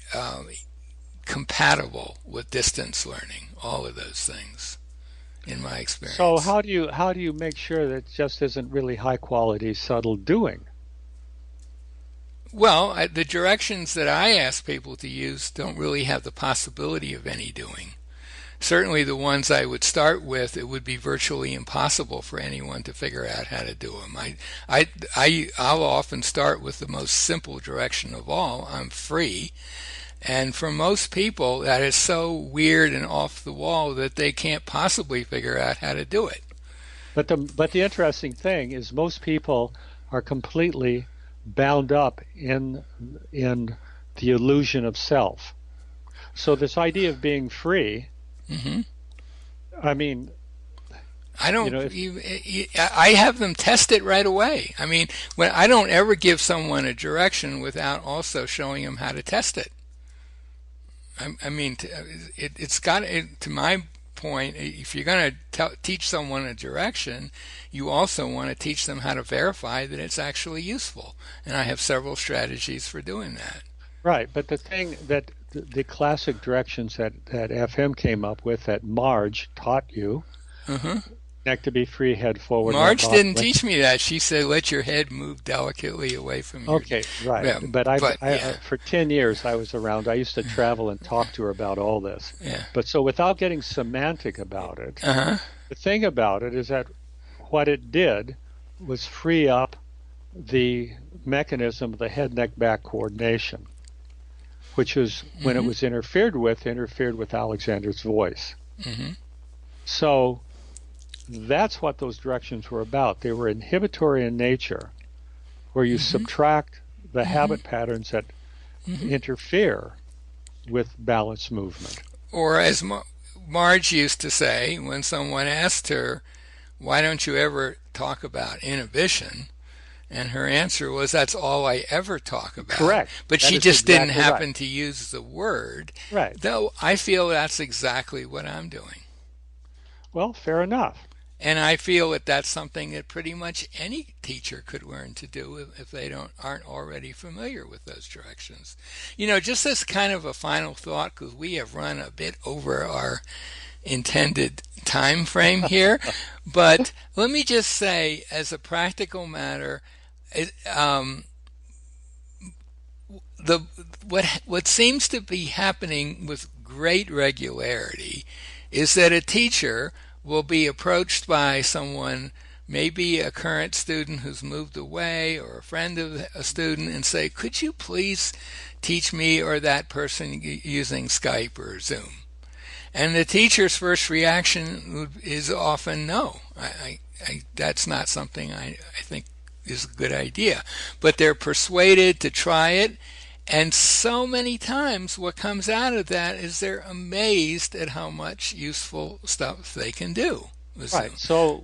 compatible with distance learning. All of those things, in my experience. So how do you make sure that it just isn't really high quality subtle doing? Well, the directions that I ask people to use don't really have the possibility of any doing. Certainly the ones I would start with, it would be virtually impossible for anyone to figure out how to do them. I'll often start with the most simple direction of all. I'm free. And for most people, that is so weird and off the wall that they can't possibly figure out how to do it. But the interesting thing is most people are completely bound up in the illusion of self. So this idea of being free, hmm I mean, I don't. if I have them test it right away. I mean, when I don't ever give someone a direction without also showing them how to test it. I mean, it's got to my point. If you're going to teach someone a direction, you also want to teach them how to verify that it's actually useful. And I have several strategies for doing that. right, but the thing that the classic directions that FM came up with that Marge taught you, Uh-huh. neck to be free, head forward, not Marge didn't bobbling. teach me that. She said, "Let your head move delicately away from your." Okay, right. Yeah, But but yeah, for 10 years I was around. I used to travel and talk to her about all this. yeah. But so without getting semantic about it, Uh-huh. the thing about it is that what it did was free up the mechanism of the head neck back coordination, which was when it Mhm. was interfered with Alexander's voice. Mhm. So that's what those directions were about. They were inhibitory in nature, where you Mhm. subtract the Mhm. habit patterns that Mhm. interfere with balanced movement. Or as Marge used to say when someone asked her, "Why don't you ever talk about inhibition?" And her answer was, "That's all I ever talk about." Correct. But That she is just didn't exactly right. happen to use the word. Right. Though I feel that's exactly what I'm doing. Well, fair enough. And I feel that that's something that pretty much any teacher could learn to do if they aren't already familiar with those directions. Just as kind of a final thought, because we have run a bit over our intended time frame here, but let me just say, as a practical matter, it, the what seems to be happening with great regularity is that a teacher will be approached by someone, maybe a current student who's moved away or a friend of a student, and say, "Could you please teach me or that person using Skype or Zoom?" And the teacher's first reaction is often no. That's not something I think is a good idea. But they're persuaded to try it. And so many times what comes out of that is they're amazed at how much useful stuff they can do with Right. Zoom. So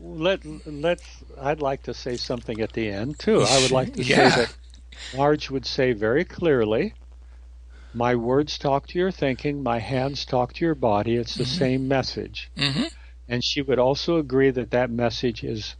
let's. I'd like to say something at the end too. I would like to say Yeah. that Marge would say very clearly, "My words talk to your thinking, my hands talk to your body. It's the hmm same message." hmm And she would also agree that that message is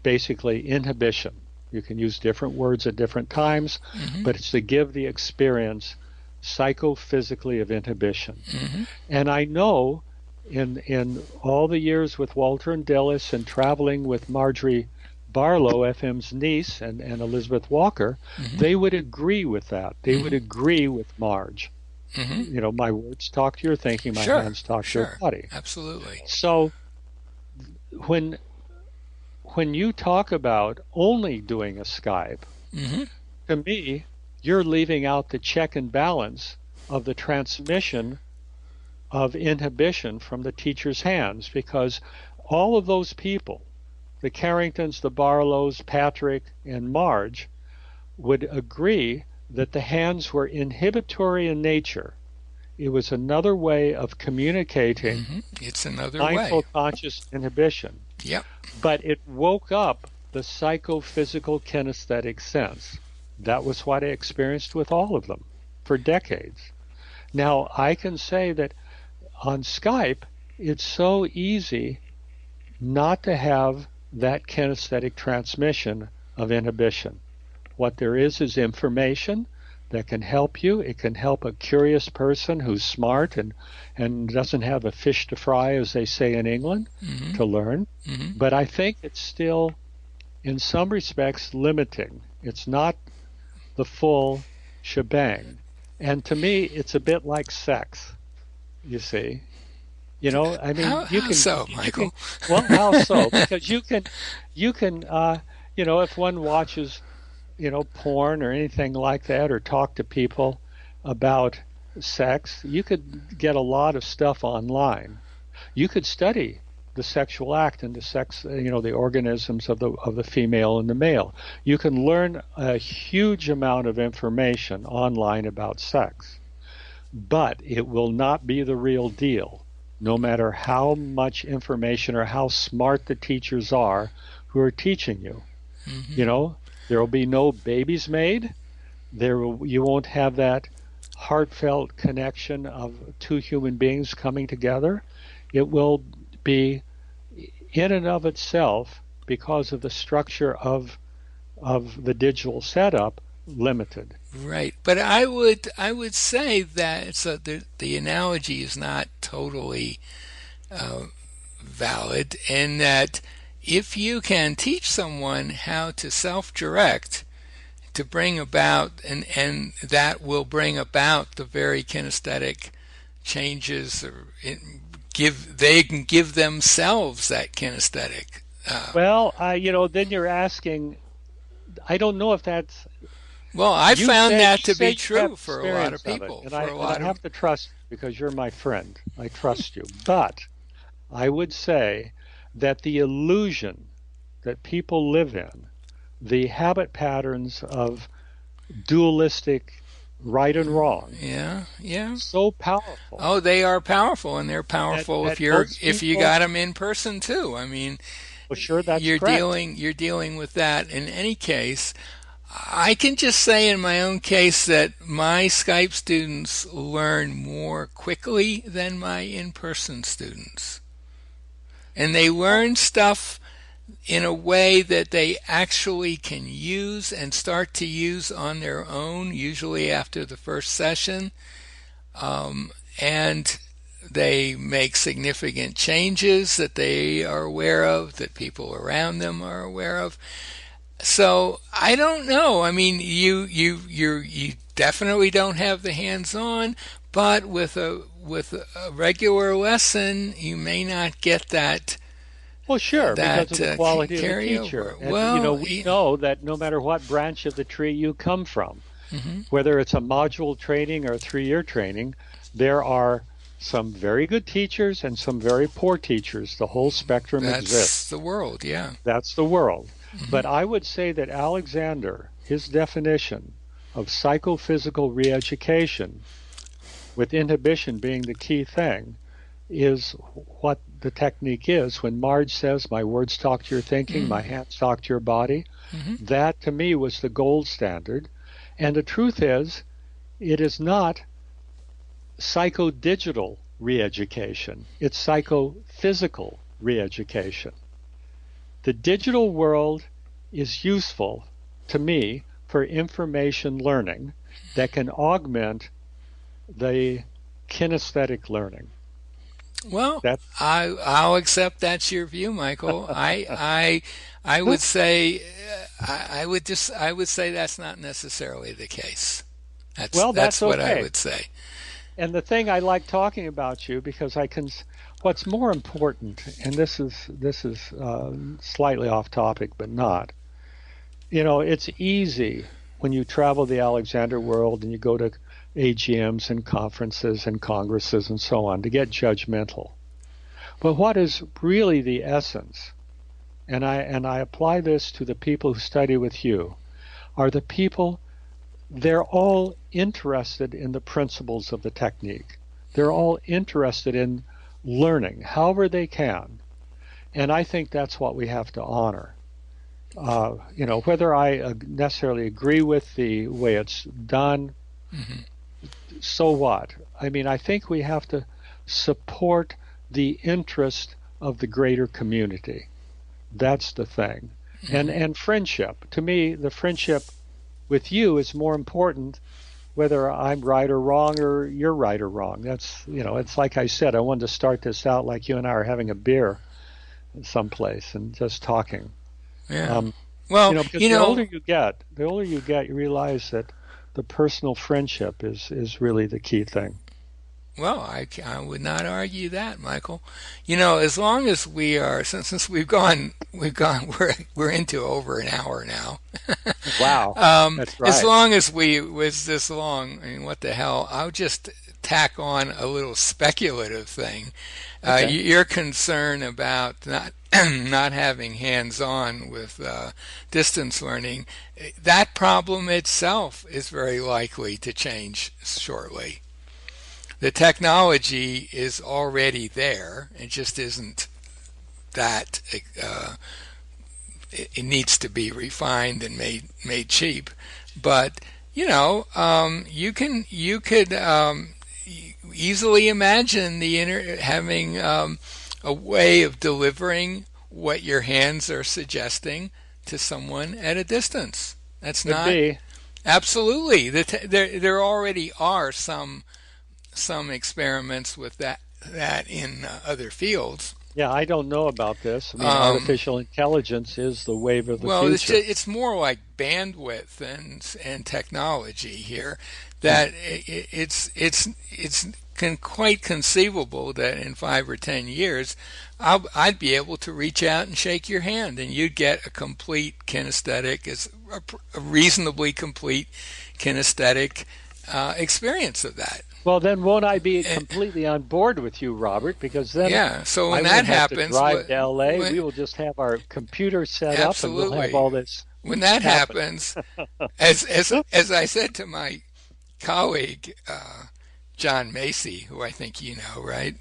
basically inhibition. You can use different words at different times, hmm but it's to give the experience psychophysically of inhibition. hmm And I know in all the years with Walter and Dillis and traveling with Marjorie Barlow, FM's niece, and Elizabeth Walker, hmm they would agree with that. They would hmm agree with Marge. hmm My words talk to your thinking, my Sure. hands talk to your Sure. body. Absolutely. So when you talk about only doing a Skype, hmm to me, you're leaving out the check and balance of the transmission of inhibition from the teacher's hands, because all of those people the Carringtons, the Barlows, Patrick, and Marge would agree that the hands were inhibitory in nature. It was another way of communicating It's another mindful way. conscious inhibition. Yep. But it woke up the psychophysical kinesthetic sense. That was what I experienced with all of them for decades. Now, I can say that on Skype, it's so easy not to have that kinesthetic transmission of inhibition. What there is information that can help you. It can help a curious person who's smart and doesn't have a fish to fry, as they say in England, to learn. But I think it's still, in some respects, limiting. It's not the full shebang. And to me, it's a bit like sex, you see. You know, I mean, How so, Michael? Well, how so? Because you can, if one watches, porn or anything like that, or talk to people about sex, you could get a lot of stuff online. You could study the sexual act and the sex, the organisms of the female and the male. You can learn a huge amount of information online about sex, but it will not be the real deal, no matter how much information or how smart the teachers are who are teaching you. There will be no babies made. You won't have that heartfelt connection of two human beings coming together. It will be, in and of itself, because of the structure of the digital setup, limited. Right, but I would say that the analogy is not totally valid, in that if you can teach someone how to self-direct to bring about, and that will bring about the very kinesthetic changes, or they can give themselves that kinesthetic. Then you're asking. I don't know if that's. Well, I found that to be you have true for a lot of people. And I have to trust you because you're my friend. I trust you. But I would say that the illusion that people live in, the habit patterns of dualistic right and wrong, so powerful. Oh, they are powerful, and they're powerful that if you got them in person too. I mean, well, sure, that's you're correct. you're dealing with that in any case. I can just say in my own case that my Skype students learn more quickly than my in-person students. And they learn stuff in a way that they actually can use and start to use on their own, usually after the first session. And they make significant changes that they are aware of, that people around them are aware of. So I don't know. I mean, you definitely don't have the hands-on, but with a regular lesson, you may not get that. Well, sure, because of the quality of the teacher. And, we know that no matter what branch of the tree you come from, whether it's a module training or a 3-year training, there are some very good teachers and some very poor teachers. The whole spectrum exists. That's the world, yeah. That's the world. But I would say that Alexander, his definition of psychophysical re-education, with inhibition being the key thing, is what the technique is. When Marge says, my words talk to your thinking, my hands talk to your body, that to me was the gold standard. And the truth is, it is not psychodigital re-education. It's psychophysical re-education. The digital world is useful to me for information learning that can augment the kinesthetic learning. Well, I'll accept that's your view, Michael. I would say I would say that's not necessarily the case. That's what okay. I would say. And the thing I like talking about you, because what's more important, and this is slightly off topic, but not. It's easy when you travel the Alexander world and you go to AGMs and conferences and congresses and so on to get judgmental. But what is really the essence and I apply this to the people who study with you, are the people, they're all interested in the principles of the technique. They're all interested in learning however they can. And I think that's what we have to honor. Whether I necessarily agree with the way it's done, so what? I mean, I think we have to support the interest of the greater community. That's the thing. And friendship. To me, the friendship with you is more important whether I'm right or wrong or you're right or wrong. That's, it's like I said, I wanted to start this out like you and I are having a beer someplace and just talking. Yeah. Because the older you get, you realize that the personal friendship is really the key thing. Well, I would not argue that, Michael. As long as we are, since we're into over an hour now. Wow, that's right. As long as we was this long, I mean, what the hell? I'll just tack on a little speculative thing. Okay. Your concern about not having hands-on with distance learning, that problem itself is very likely to change shortly. The technology is already there. It just isn't that. It needs to be refined and made cheap. But you could easily imagine having a way of delivering what your hands are suggesting to someone at a distance. That's not absolutely. There already are some experiments with that in other fields. Yeah, I don't know about this. I mean, artificial intelligence is the wave of the future. Well, it's more like bandwidth and technology here. That it's quite conceivable that in 5 or 10 years, I'd be able to reach out and shake your hand, and you'd get a complete kinesthetic, a reasonably complete kinesthetic experience of that. Well, then won't I be completely on board with you, Robert? Because then so when that happens, drive to LA, we will just have our computer set up and we'll have all this. When that happens, as I said to my colleague John Macy, who I think you know, right?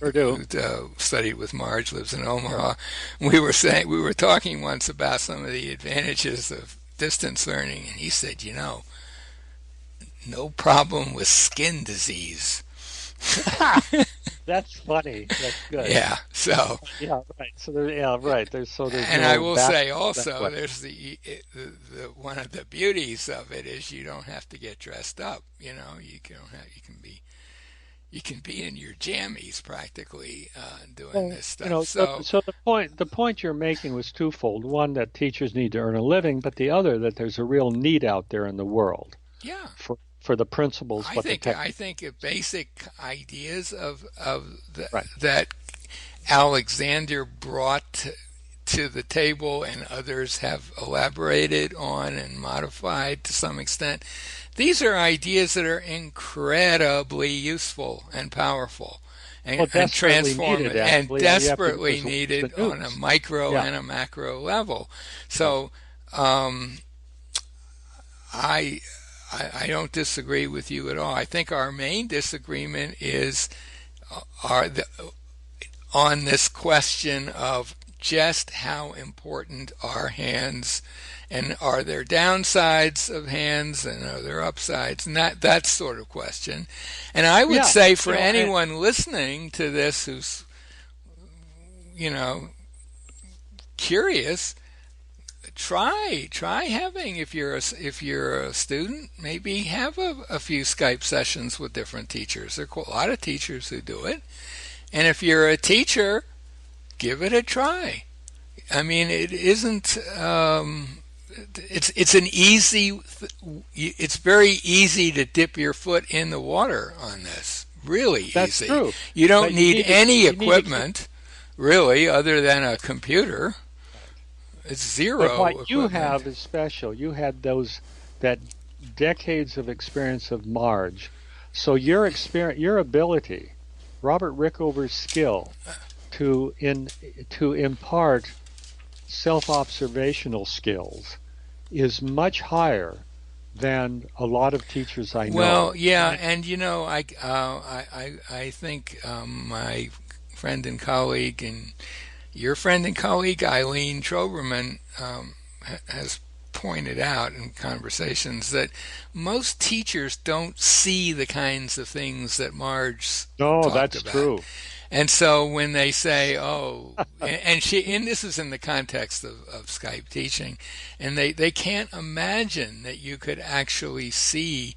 Who studied with Marge, lives in Omaha. We were talking once about some of the advantages of distance learning, and he said, no problem with skin disease. That's funny. That's good. Yeah. So. Yeah. Right. So right. There's And I will say also, there's the one of the beauties of it is you don't have to get dressed up. You can be in your jammies practically doing this stuff. So the point you're making was twofold. One, that teachers need to earn a living, but the other, that there's a real need out there in the world. Yeah. For the principles. I think basic ideas that Alexander brought to the table and others have elaborated on and modified to some extent. These are ideas that are incredibly useful and powerful and transformative and desperately needed on a micro and a macro level. So I don't disagree with you at all. I think our main disagreement is on this question of just how important are hands, and are there downsides of hands, and are there upsides, and that sort of question. And I would say for anyone listening to this who's curious, try having, if you're a student, maybe have a few Skype sessions with different teachers. There are a lot of teachers who do it. And if you're a teacher, give it a try. I mean, it isn't. It's an easy. It's very easy to dip your foot in the water on this. Really easy. That's true. You don't need any equipment, really, other than a computer. It's zero. But what you equipment. have is special. You had that decades of experience of Marge. So your ability, Robert Rickover's skill to impart self-observational skills is much higher than a lot of teachers I Well, know. yeah, and I think my friend and colleague and your friend and colleague Eileen Troberman has pointed out in conversations that most teachers don't see the kinds of things that Marge No, talked that's about. true. And so when they say, "Oh," and this is in the context of Skype teaching, and they can't imagine that you could actually see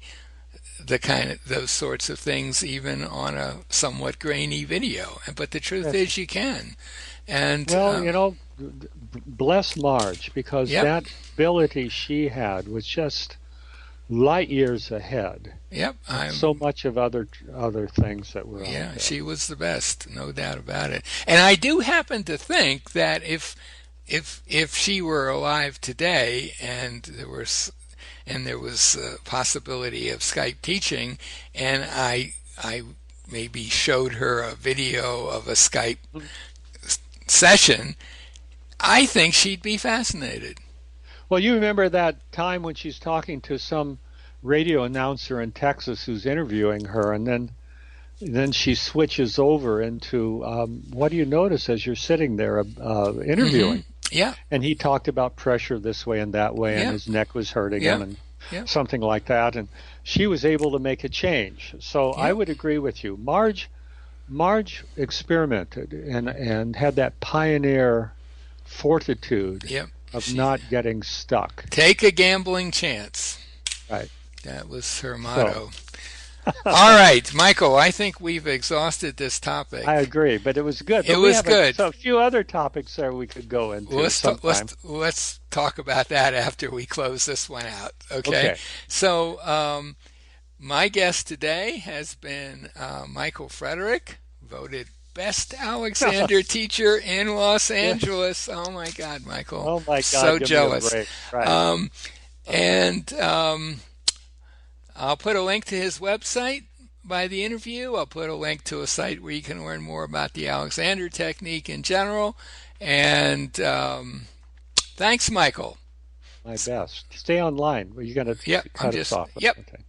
the kind of those sorts of things even on a somewhat grainy video. But the truth Yes. is, you can. And Well, bless Marge, because yep, that ability she had was just light years ahead yep, of so much of other things that were out yeah, there. she was the best, no doubt about it. And I do happen to think that if she were alive today and there was a possibility of Skype teaching, and I maybe showed her a video of a Skype session, I think she'd be fascinated. Well, you remember that time when she's talking to some radio announcer in Texas who's interviewing her, and then she switches over into what do you notice as you're sitting there Hmm. interviewing? Yeah, And he talked about pressure this way and that way, and yeah, his neck was hurting him, yeah, and yeah, something like that. And she was able to make a change. So I yeah, would agree with you. Marge experimented and had that pioneer fortitude yeah. of She not getting stuck. take a gambling chance. Right. That was her So motto. All right, Michael, I think we've exhausted this I topic. agree, but it was good. It But we was have good. a few other topics there we could go into Let's t- sometime. let's talk about that after we close this one out. Okay. Okay. So my guest today has been Michael Frederick, voted best Alexander teacher in Los Yes. Angeles. Oh my God, Michael, Oh my so God, give me a jealous. break. Right. Um, and I'll put a link to his website by the interview. I'll put a link to a site where you can learn more about the Alexander technique in general. And thanks, Michael. My best. Stay online. Well, you're going Yep, to cut us off. yep. Okay.